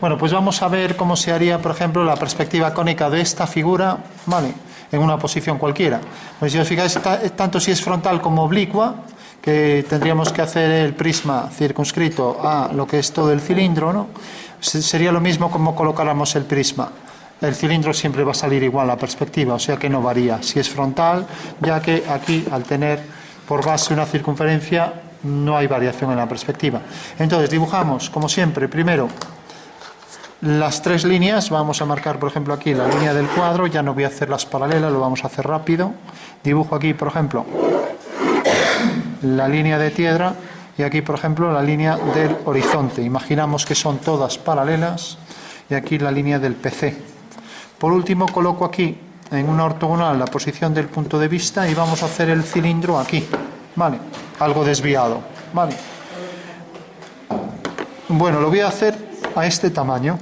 Bueno, pues vamos a ver cómo se haría, por ejemplo, la perspectiva cónica de esta figura, ¿vale?, en una posición cualquiera. Pues si os fijáis, tanto si es frontal como oblicua, que tendríamos que hacer el prisma circunscrito a lo que es todo el cilindro, ¿no? Sería lo mismo como colocáramos el prisma. El cilindro siempre va a salir igual la perspectiva, o sea que no varía si es frontal, ya que aquí, al tener por base una circunferencia, no hay variación en la perspectiva. Entonces dibujamos, como siempre, primero las tres líneas. Vamos a marcar, por ejemplo, aquí la línea del cuadro. Ya no voy a hacer las paralelas, lo vamos a hacer rápido. Dibujo aquí, por ejemplo, la línea de tierra y aquí, por ejemplo, la línea del horizonte. Imaginamos que son todas paralelas y aquí la línea del PC. Por último, coloco aquí en una ortogonal la posición del punto de vista y vamos a hacer el cilindro aquí, ¿vale?, algo desviado, ¿vale? Bueno, lo voy a hacer a este tamaño.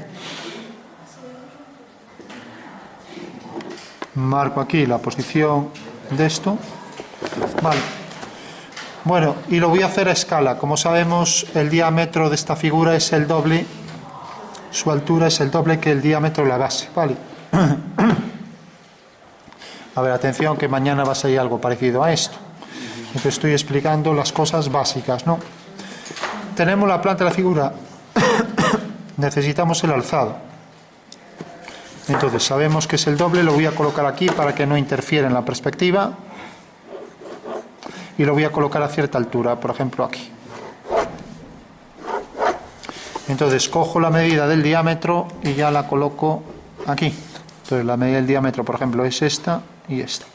Marco aquí la posición de esto, ¿vale? Bueno, y lo voy a hacer a escala. Como sabemos, el diámetro de esta figura es el doble, su altura es el doble que el diámetro de la base, ¿vale? A ver, atención, que mañana va a salir algo parecido a esto. Te estoy explicando las cosas básicas, ¿no? Tenemos la planta de la figura, necesitamos el alzado. Entonces, sabemos que es el doble, lo voy a colocar aquí para que no interfiera en la perspectiva. Y lo voy a colocar a cierta altura, por ejemplo aquí. Entonces, cojo la medida del diámetro y ya la coloco aquí. Entonces, la medida del diámetro, por ejemplo, es esta y esta.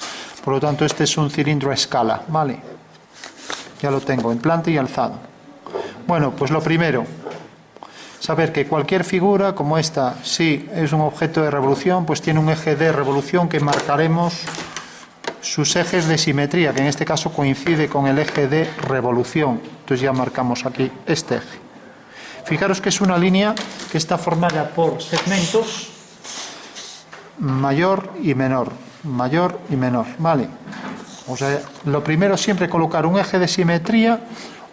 Por lo tanto, este es un cilindro a escala, ¿vale? Ya lo tengo en planta y alzado. Bueno, pues lo primero, saber que cualquier figura como esta, si es un objeto de revolución, pues tiene un eje de revolución que marcaremos sus ejes de simetría, que en este caso coincide con el eje de revolución. Entonces ya marcamos aquí este eje. Fijaros que es una línea que está formada por segmentos mayor y menor, ¿vale? O sea, lo primero siempre colocar un eje de simetría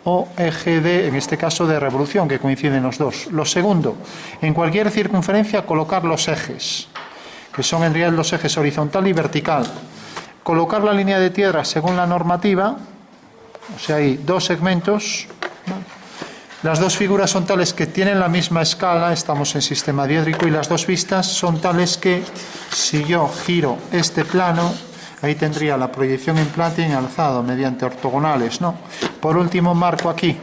o eje de, en este caso, de revolución, que coinciden los dos. Lo segundo, en cualquier circunferencia colocar los ejes, que son en realidad los ejes horizontal y vertical. Colocar la línea de tierra según la normativa, o sea, hay dos segmentos, ¿no? Las dos figuras son tales que tienen la misma escala, estamos en sistema diédrico, y las dos vistas son tales que si yo giro este plano, ahí tendría la proyección en planta y en alzado mediante ortogonales, ¿no? Por último, marco aquí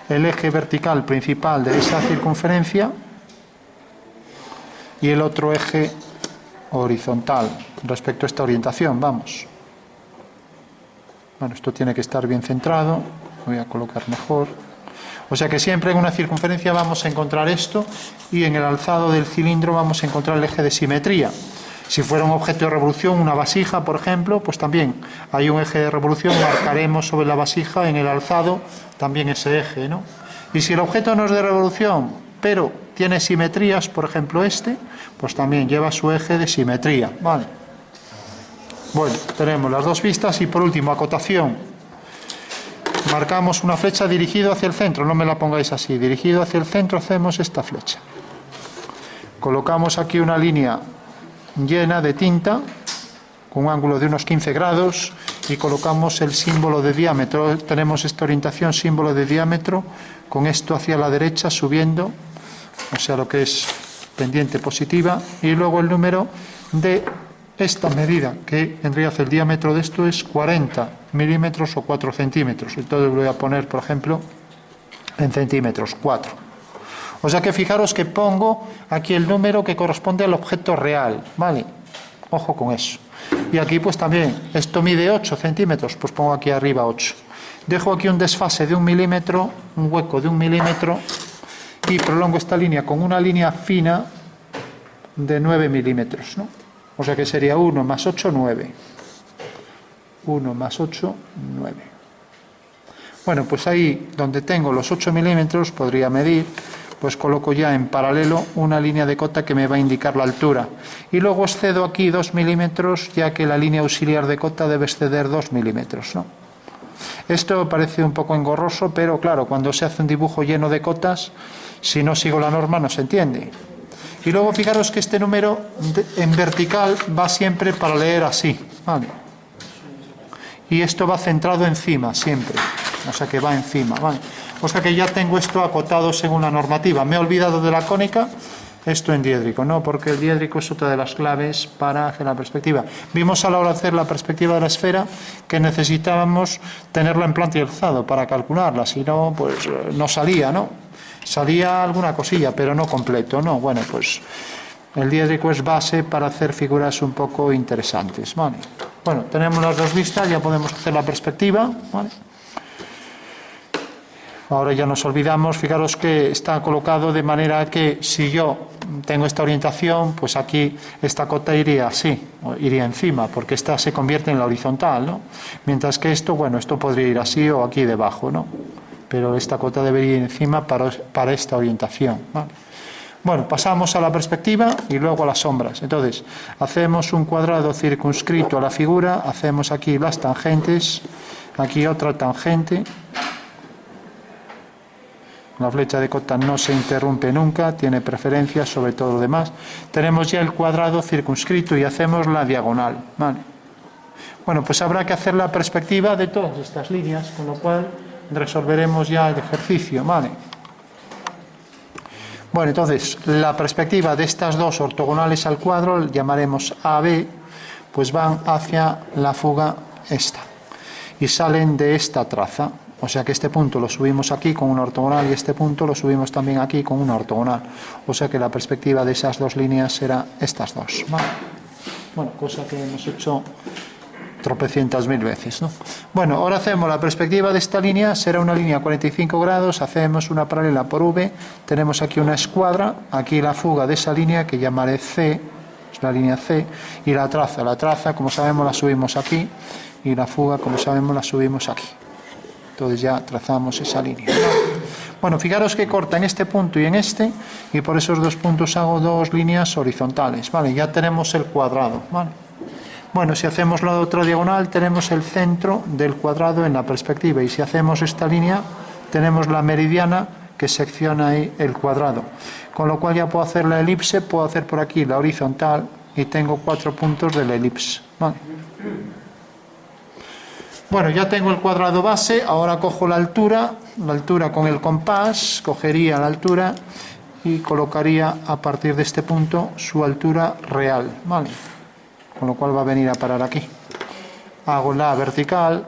el eje vertical principal de esa circunferencia y el otro eje horizontal respecto a esta orientación, vamos. Bueno, esto tiene que estar bien centrado, voy a colocar mejor. O sea que siempre en una circunferencia vamos a encontrar esto y en el alzado del cilindro vamos a encontrar el eje de simetría. Si fuera un objeto de revolución, una vasija, por ejemplo, pues también hay un eje de revolución, marcaremos sobre la vasija en el alzado también ese eje, ¿no? Y si el objeto no es de revolución, pero tiene simetrías, por ejemplo este, pues también lleva su eje de simetría, ¿vale? Bueno, tenemos las dos vistas y por último, acotación. Marcamos una flecha dirigido hacia el centro, no me la pongáis así, dirigido hacia el centro hacemos esta flecha. Colocamos aquí una línea llena de tinta con un ángulo de unos 15 grados y colocamos el símbolo de diámetro. Tenemos esta orientación, símbolo de diámetro, con esto hacia la derecha subiendo, o sea, lo que es pendiente positiva, y luego el número de esta medida, que en realidad el diámetro de esto es 40 milímetros o 4 centímetros. Entonces voy a poner, por ejemplo, en centímetros, 4. O sea que fijaros que pongo aquí el número que corresponde al objeto real, ¿vale? Ojo con eso. Y aquí pues también, esto mide 8 centímetros, pues pongo aquí arriba 8. Dejo aquí un desfase de 1 milímetro, un hueco de 1 milímetro, y prolongo esta línea con una línea fina de 9 milímetros, ¿no? O sea que sería 1 más 8, 9. 1 más 8, 9. Bueno, pues ahí donde tengo los 8 milímetros, podría medir, pues coloco ya en paralelo una línea de cota que me va a indicar la altura. Y luego excedo aquí 2 milímetros, ya que la línea auxiliar de cota debe exceder 2 milímetros, ¿no? Esto parece un poco engorroso, pero claro, cuando se hace un dibujo lleno de cotas, Si no sigo la norma no se entiende. Y luego fijaros que este número en vertical va siempre para leer así, ¿vale? Y esto va centrado encima siempre, o sea que va encima, ¿vale? O sea que ya tengo esto acotado según la normativa. Me he olvidado de la cónica, esto en diédrico, ¿no? Porque el diédrico es otra de las claves para hacer la perspectiva. Vimos a la hora de hacer la perspectiva de la esfera que necesitábamos tenerla en planta y alzado para calcularla, si no, pues no salía, ¿no? Salía alguna cosilla, pero no completo, ¿no? Bueno, pues el diédrico es base para hacer figuras un poco interesantes, ¿vale? Bueno, tenemos las dos vistas, ya podemos hacer la perspectiva, ¿vale? Ahora ya nos olvidamos, fijaros que está colocado de manera que si yo tengo esta orientación, pues aquí esta cota iría así, iría encima, porque esta se convierte en la horizontal, ¿no? Mientras que esto, bueno, esto podría ir así o aquí debajo, ¿no? Pero esta cota debería ir encima para esta orientación, ¿vale? Bueno, pasamos a la perspectiva y luego a las sombras. Entonces, hacemos un cuadrado circunscrito a la figura, hacemos aquí las tangentes, aquí otra tangente. La flecha de cota no se interrumpe nunca, tiene preferencia sobre todo lo demás. Tenemos ya el cuadrado circunscrito y hacemos la diagonal, ¿vale? Bueno, pues habrá que hacer la perspectiva de todas estas líneas, con lo cual resolveremos ya el ejercicio, ¿vale? Bueno, entonces, la perspectiva de estas dos ortogonales al cuadro, llamaremos AB, pues van hacia la fuga esta, y salen de esta traza. O sea que este punto lo subimos aquí con una ortogonal y este punto lo subimos también aquí con una ortogonal. O sea que la perspectiva de esas dos líneas será estas dos, ¿vale? Bueno, cosa que hemos hecho tropecientas mil veces, ¿no? Bueno, ahora hacemos la perspectiva de esta línea, será una línea a 45 grados, hacemos una paralela por V, tenemos aquí una escuadra, aquí la fuga de esa línea que llamaré C, es la línea C, y la traza, como sabemos, la subimos aquí, y la fuga, como sabemos, la subimos aquí. Entonces ya trazamos esa línea. Bueno, fijaros que corta en este punto y en este, y por esos dos puntos hago dos líneas horizontales, ¿vale? Ya tenemos el cuadrado, ¿vale? Bueno, si hacemos la otra diagonal, tenemos el centro del cuadrado en la perspectiva, y si hacemos esta línea, tenemos la meridiana que secciona ahí el cuadrado. Con lo cual ya puedo hacer la elipse, puedo hacer por aquí la horizontal, y tengo 4 puntos de la elipse, ¿vale? Bueno, ya tengo el cuadrado base, ahora cojo la altura con el compás, cogería la altura y colocaría a partir de este punto su altura real, ¿vale? Con lo cual va a venir a parar aquí. Hago la vertical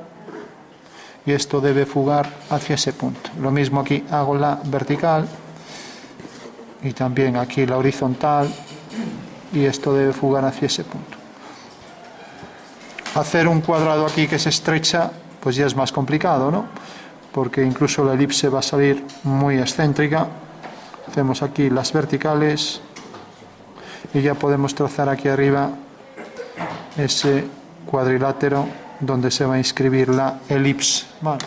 y esto debe fugar hacia ese punto. Lo mismo aquí, hago la vertical y también aquí la horizontal y esto debe fugar hacia ese punto. Hacer un cuadrado aquí que se estrecha, pues ya es más complicado, ¿no? Porque incluso la elipse va a salir muy excéntrica. Hacemos aquí las verticales y ya podemos trazar aquí arriba ese cuadrilátero donde se va a inscribir la elipse, ¿vale?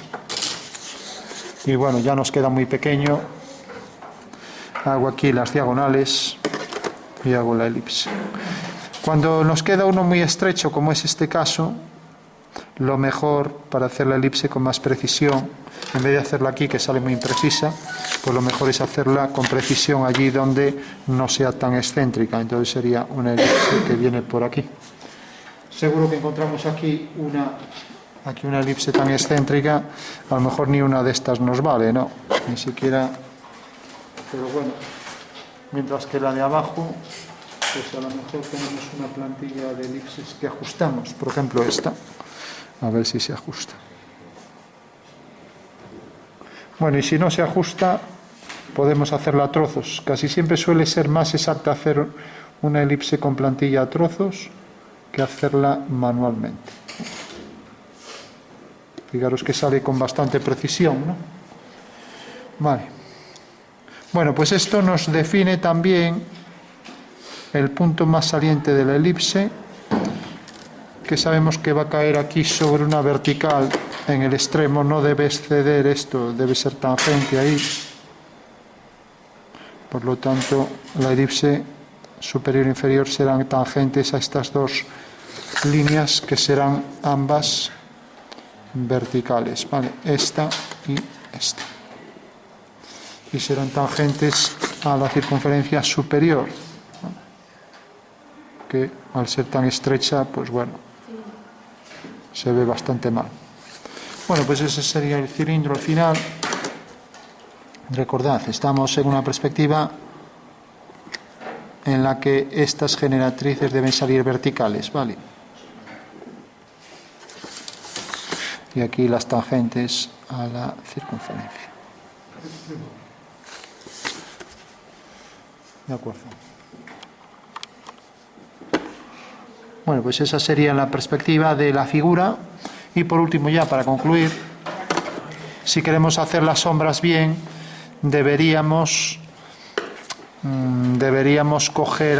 Y bueno, ya nos queda muy pequeño. Hago aquí las diagonales y hago la elipse. Cuando nos queda uno muy estrecho, como es este caso, lo mejor para hacer la elipse con más precisión, en vez de hacerla aquí que sale muy imprecisa, pues lo mejor es hacerla con precisión allí donde no sea tan excéntrica. Entonces sería una elipse que viene por aquí. Seguro que encontramos aquí una elipse tan excéntrica, a lo mejor ni una de estas nos vale, ¿no? Ni siquiera, pero bueno, mientras que la de abajo, pues a lo mejor tenemos una plantilla de elipses que ajustamos, por ejemplo esta, a ver si se ajusta. Bueno, y si no se ajusta, podemos hacerla a trozos. Casi siempre suele ser más exacta hacer una elipse con plantilla a trozos que hacerla manualmente. Fijaros que sale con bastante precisión, ¿no? Vale. Bueno, pues esto nos define también el punto más saliente de la elipse, que sabemos que va a caer aquí sobre una vertical en el extremo, no debe exceder esto, debe ser tangente ahí. Por lo tanto, la elipse superior e inferior serán tangentes a estas dos líneas que serán ambas verticales, ¿vale? Esta y esta. y serán tangentes a la circunferencia superior, que al ser tan estrecha, pues bueno, se ve bastante mal. Bueno, pues ese sería el cilindro al final. Recordad, estamos en una perspectiva en la que estas generatrices deben salir verticales, ¿vale? Y aquí las tangentes a la circunferencia. De acuerdo. Bueno, pues esa sería la perspectiva de la figura. Y por último, ya para concluir, si queremos hacer las sombras bien, deberíamos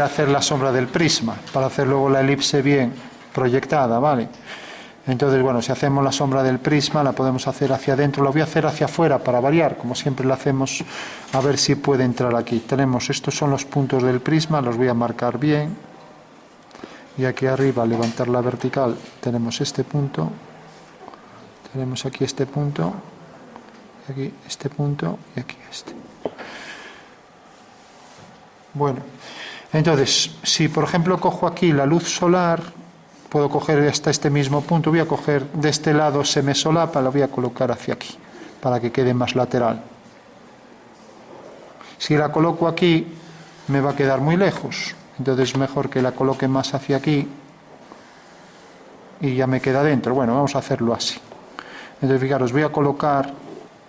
hacer la sombra del prisma para hacer luego la elipse bien proyectada, ¿vale? Entonces, bueno, si hacemos la sombra del prisma, la podemos hacer hacia adentro, la voy a hacer hacia afuera para variar, como siempre la hacemos, a ver si puede entrar aquí. Tenemos, estos son los puntos del prisma, los voy a marcar bien. Y aquí arriba, levantar la vertical, tenemos este punto, tenemos aquí este punto, aquí este punto y aquí este. Bueno, entonces, si por ejemplo cojo aquí la luz solar, puedo coger hasta este mismo punto, voy a coger de este lado, se me solapa, la voy a colocar hacia aquí, para que quede más lateral. Si la coloco aquí, me va a quedar muy lejos, entonces es mejor que la coloque más hacia aquí y ya me queda dentro. Bueno, vamos a hacerlo así. Entonces, fijaros, voy a colocar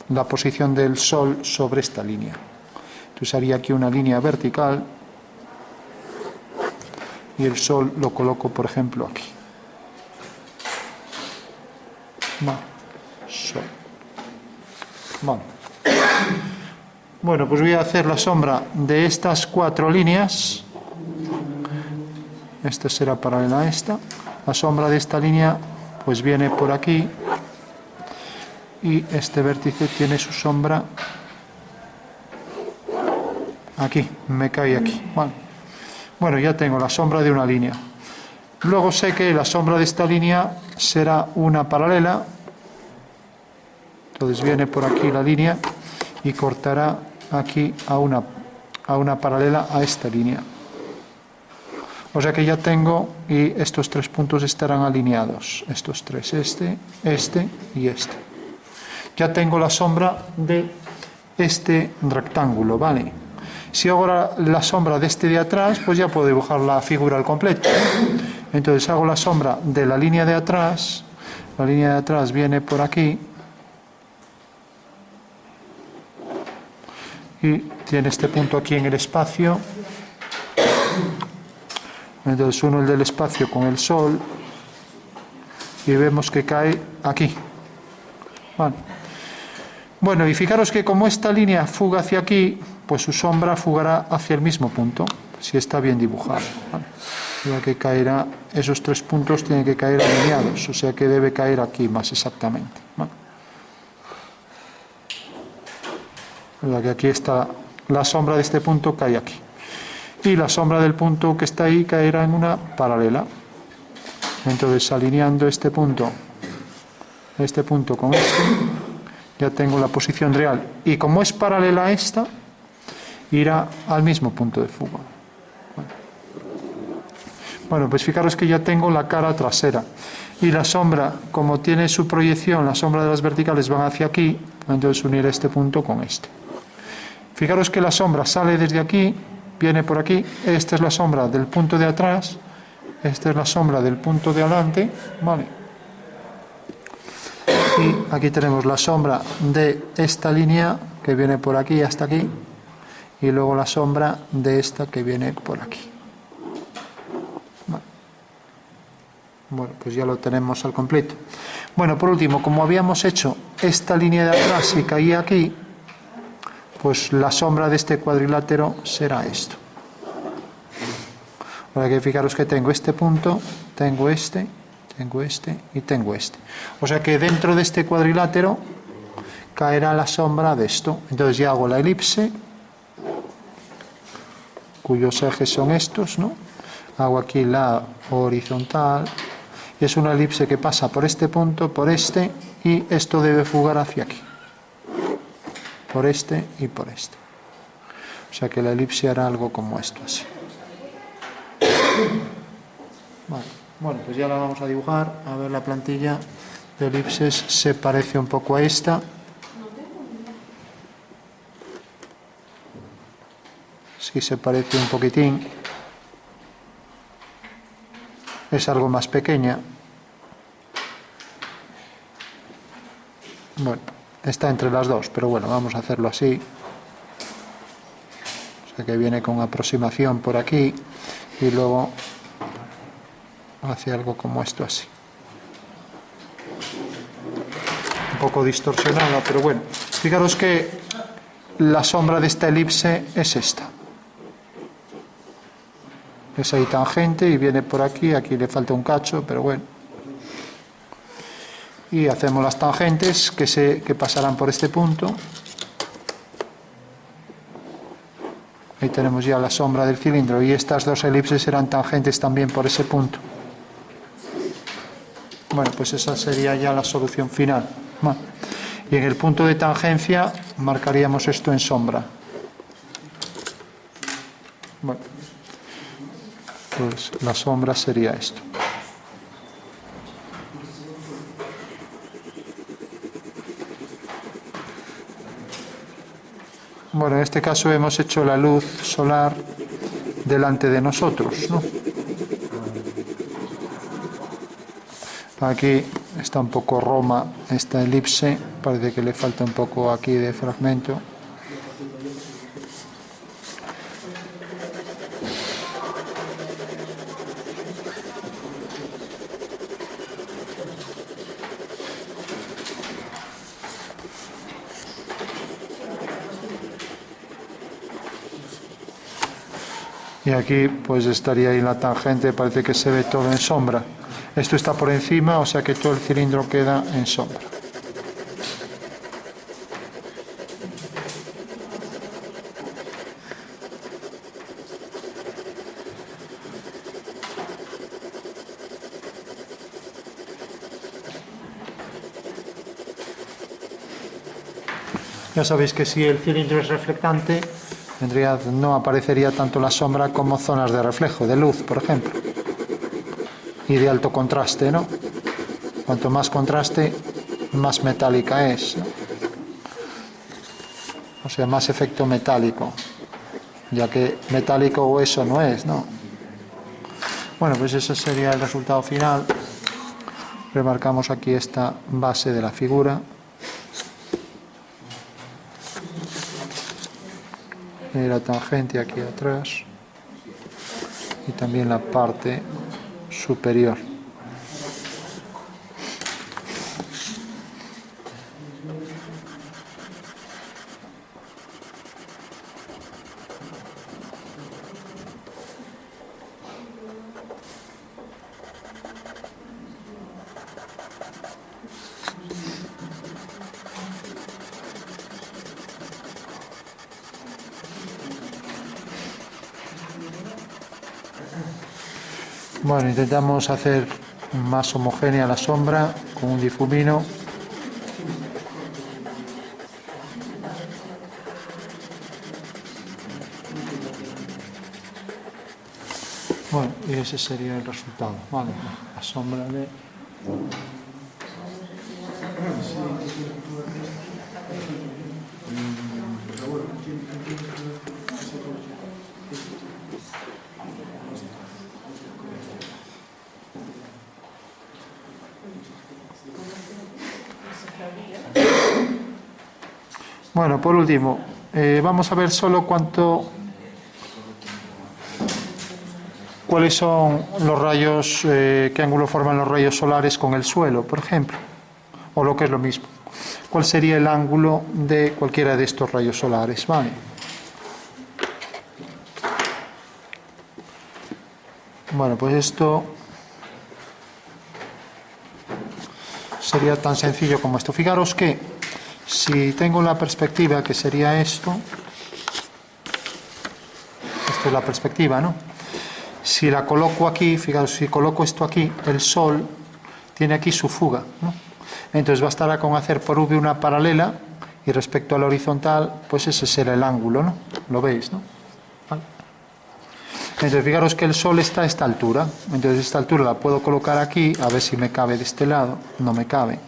la posición del Sol sobre esta línea. Entonces haría aquí una línea vertical y el Sol lo coloco, por ejemplo, aquí. Vale. Sol. Vale. Bueno, pues voy a hacer la sombra de estas 4 líneas. Esta será paralela a esta. La sombra de esta línea pues viene por aquí y este vértice tiene su sombra aquí, me cae aquí. Vale. Bueno, ya tengo la sombra de una línea. Luego sé que la sombra de esta línea será una paralela. Entonces viene por aquí la línea y cortará aquí a una paralela a esta línea. O sea que ya tengo, y estos 3 puntos estarán alineados. Estos 3, este y este. Ya tengo la sombra de este rectángulo, ¿vale? Si hago la sombra de este de atrás, pues ya puedo dibujar la figura al completo. Entonces hago la sombra de la línea de atrás. La línea de atrás viene por aquí. Y tiene este punto aquí en el espacio. Entonces uno el del espacio con el Sol. Y vemos que cae aquí. Vale. Bueno, y fijaros que como esta línea fuga hacia aquí, pues su sombra fugará hacia el mismo punto, si está bien dibujado. ¿Vale? Ya que caerá, esos 3 puntos tienen que caer alineados, o sea que debe caer aquí más exactamente. ¿Vale? O sea que aquí está la sombra de este punto, cae aquí. Y la sombra del punto que está ahí caerá en una paralela. Entonces, alineando este punto con este, ya tengo la posición real. Y como es paralela a esta, irá al mismo punto de fuga. Bueno, pues fijaros que ya tengo la cara trasera. Y la sombra, como tiene su proyección, la sombra de las verticales van hacia aquí, entonces uniré este punto con este. Fijaros que la sombra sale desde aquí, viene por aquí, esta es la sombra del punto de atrás, esta es la sombra del punto de adelante, ¿vale? Y aquí tenemos la sombra de esta línea que viene por aquí hasta aquí y luego la sombra de esta que viene por aquí. Vale. Bueno, pues ya lo tenemos al completo. Bueno, por último, como habíamos hecho esta línea de atrás y caía aquí, pues la sombra de este cuadrilátero será esto. Ahora que fijaros que tengo este punto, tengo este y tengo este. O sea que dentro de este cuadrilátero caerá la sombra de esto. Entonces ya hago la elipse, cuyos ejes son estos, ¿no? Hago aquí la horizontal. Es una elipse que pasa por este punto, por este, y esto debe fugar hacia aquí. por este y por este. O sea que la elipse hará algo como esto, así. Vale. Bueno, pues ya la vamos a dibujar. A ver, la plantilla de elipses se parece un poco a esta. Sí, se parece un poquitín. Es algo más pequeña. Bueno, está entre las dos, pero bueno, vamos a hacerlo así. O sea que viene con aproximación por aquí y luego hace algo como esto, así. Un poco distorsionado, pero bueno. Fijaros que la sombra de esta elipse es esta. Es ahí tangente y viene por aquí. Aquí le falta un cacho, pero bueno. Y hacemos las tangentes que pasarán por este punto. Ahí tenemos ya la sombra del cilindro y estas dos elipses serán tangentes también por ese punto. Bueno, pues esa sería ya la solución final. Bueno, y en el punto de tangencia marcaríamos esto en sombra. Bueno, pues la sombra sería esto. Bueno, en este caso hemos hecho la luz solar delante de nosotros, ¿no? Aquí está un poco Roma esta elipse, parece que le falta un poco aquí de fragmento. Y aquí pues estaría ahí la tangente, parece que se ve todo en sombra. Esto está por encima, o sea que todo el cilindro queda en sombra. Ya sabéis que si el cilindro es reflectante, no aparecería tanto la sombra como zonas de reflejo, de luz, por ejemplo. Y de alto contraste, ¿no? Cuanto más contraste, más metálica es, ¿no? O sea, más efecto metálico, ya que metálico hueso no es, ¿no? Bueno, pues ese sería el resultado final. Remarcamos aquí esta base de la figura. Y la tangente aquí atrás. Y también la parte superior. Bueno, intentamos hacer más homogénea la sombra con un difumino. Bueno, y ese sería el resultado. Vale, la sombra de... Bueno, por último, vamos a ver solo cuáles son los rayos, qué ángulo forman los rayos solares con el suelo, por ejemplo, o lo que es lo mismo. ¿Cuál sería el ángulo de cualquiera de estos rayos solares? Vale. Bueno, pues esto sería tan sencillo como esto. Fijaros que si tengo la perspectiva, que sería esto, esta es la perspectiva, ¿no? Si la coloco aquí, fijaros, si coloco esto aquí, el Sol tiene aquí su fuga, ¿no? Entonces bastará con hacer por V una paralela y respecto al horizontal, pues ese será el ángulo, ¿no? Lo veis, ¿no? ¿Vale? Entonces, fijaros que el Sol está a esta altura. Entonces, esta altura la puedo colocar aquí, a ver si me cabe de este lado. No me cabe.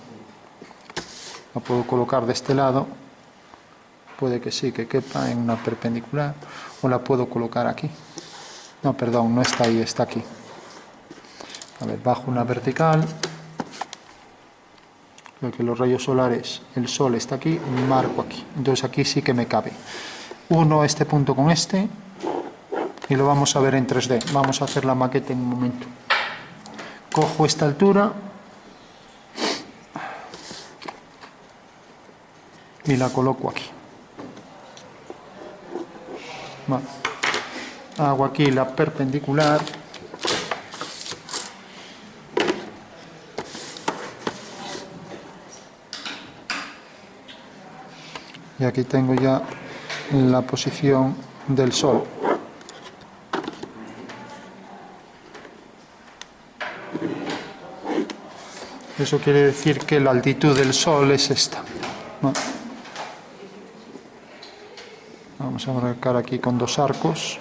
La puedo colocar de este lado. Puede que sí, que quepa en una perpendicular. O la puedo colocar aquí. No, perdón, no está ahí, está aquí. A ver, bajo una vertical. Veo que los rayos solares, el Sol está aquí, marco aquí. Entonces aquí sí que me cabe. Uno este punto con este y lo vamos a ver en 3D. Vamos a hacer la maqueta en un momento. Cojo esta altura y la coloco aquí. Vale. Hago aquí la perpendicular. Y aquí tengo ya la posición del Sol. Eso quiere decir que la altitud del Sol es esta, ¿no? Vamos a marcar aquí con 2 arcos.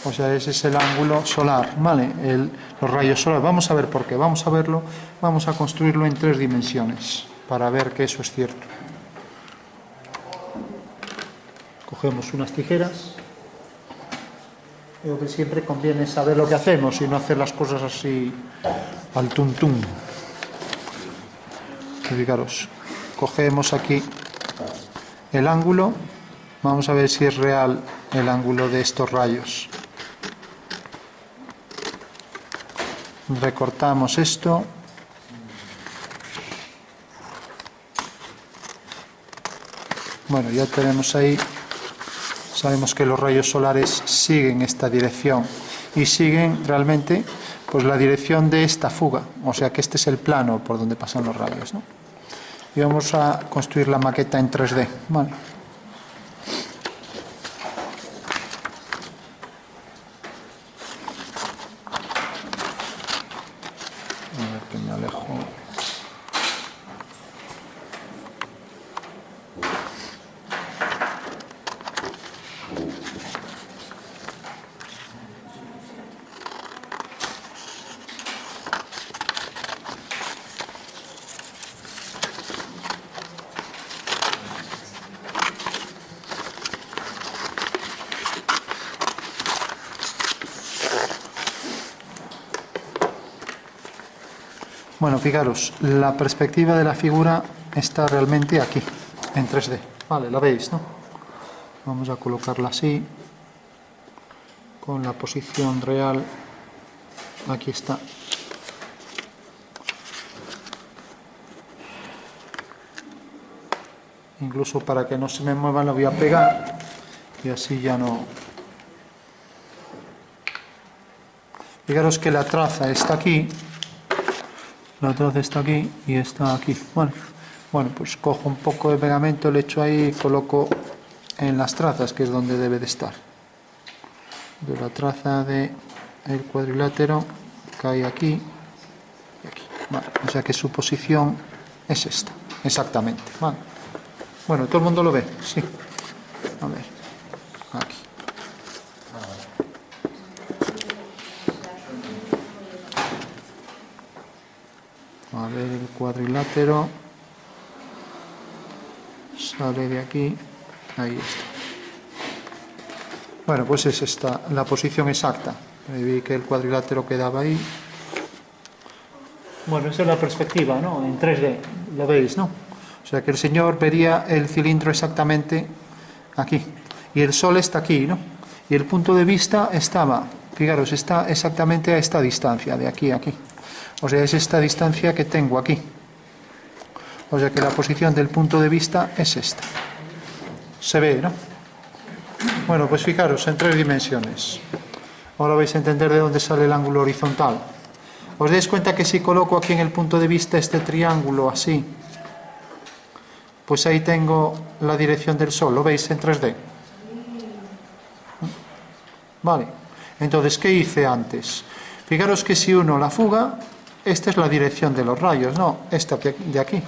O sea, ese es el ángulo solar, ¿vale? Los rayos solares. Vamos a ver por qué. Vamos a verlo. Vamos a construirlo en 3 dimensiones para ver que eso es cierto. Cogemos unas tijeras. Creo que siempre conviene saber lo que hacemos y no hacer las cosas así al tuntún. Fijaros, cogemos aquí el ángulo. Vamos a ver si es real el ángulo de estos rayos. Recortamos esto. Bueno, ya tenemos ahí. Sabemos que los rayos solares siguen esta dirección y siguen realmente pues la dirección de esta fuga, o sea que este es el plano por donde pasan los rayos, ¿no? Y vamos a construir la maqueta en 3D, ¿vale? A ver que me alejo. Bueno, fijaros, la perspectiva de la figura está realmente aquí, en 3D. Vale, la veis, ¿no? Vamos a colocarla así, con la posición real. Aquí está. Incluso para que no se me mueva la voy a pegar y así ya no. Fijaros que la traza está aquí. La traza está aquí y está aquí. Bueno, pues cojo un poco de pegamento, le echo ahí y coloco en las trazas, que es donde debe de estar. De la traza del cuadrilátero cae aquí y aquí. Vale, o sea que su posición es esta, exactamente. Vale. Bueno, ¿todo el mundo lo ve? Sí. A ver, aquí. A ver, el cuadrilátero sale de aquí, ahí está. Bueno, pues es esta la posición exacta. Vi que el cuadrilátero quedaba ahí. Bueno, esa es la perspectiva, ¿no? En 3D, lo veis, ¿no? O sea que el señor vería el cilindro exactamente aquí. Y el Sol está aquí, ¿no? Y el punto de vista estaba, fijaros, está exactamente a esta distancia, de aquí a aquí. O sea, es esta distancia que tengo aquí. O sea que la posición del punto de vista es esta. Se ve, ¿no? Bueno, pues fijaros, en 3 dimensiones. Ahora vais a entender de dónde sale el ángulo horizontal. Os dais cuenta que si coloco aquí en el punto de vista este triángulo así, pues ahí tengo la dirección del Sol. ¿Lo veis en 3D? Vale. Entonces, ¿qué hice antes? Fijaros que si uno la fuga, esta es la dirección de los rayos, no, esta de aquí.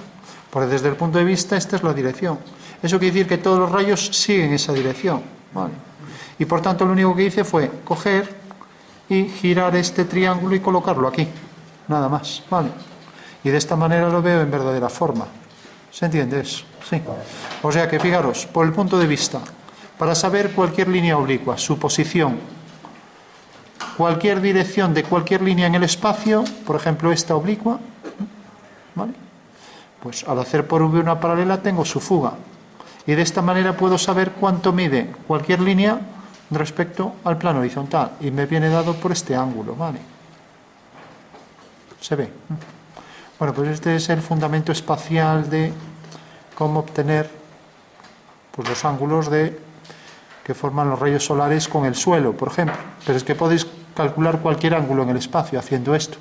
Porque desde el punto de vista, esta es la dirección. Eso quiere decir que todos los rayos siguen esa dirección, ¿vale? Y por tanto lo único que hice fue coger y girar este triángulo y colocarlo aquí, nada más, ¿vale? Y de esta manera lo veo en verdadera forma. ¿Se entiende eso? Sí. O sea que fijaros, por el punto de vista, para saber cualquier línea oblicua, su posición, cualquier dirección de cualquier línea en el espacio, por ejemplo esta oblicua, ¿vale? Pues al hacer por V una paralela tengo su fuga. Y de esta manera puedo saber cuánto mide cualquier línea respecto al plano horizontal. Y me viene dado por este ángulo, ¿vale? ¿Se ve? Bueno, pues este es el fundamento espacial de cómo obtener pues, los ángulos que forman los rayos solares con el suelo, por ejemplo. Pero es que podéis calcular cualquier ángulo en el espacio haciendo esto.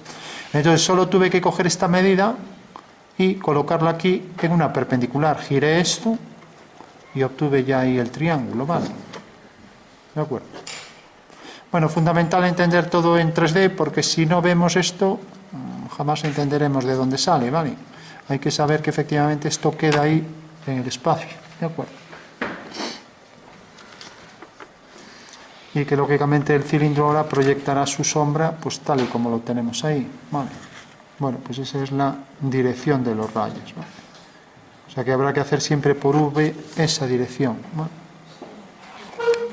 Entonces solo tuve que coger esta medida y colocarla aquí en una perpendicular. Giré esto y obtuve ya ahí el triángulo, ¿vale? ¿De acuerdo? Bueno, fundamental entender todo en 3D, porque si no vemos esto, jamás entenderemos de dónde sale, ¿vale? Hay que saber que efectivamente esto queda ahí en el espacio, ¿de acuerdo? Y que lógicamente el cilindro ahora proyectará su sombra, pues tal y como lo tenemos ahí, ¿vale? Bueno, pues esa es la dirección de los rayos, ¿vale? O sea que habrá que hacer siempre por V esa dirección, ¿vale?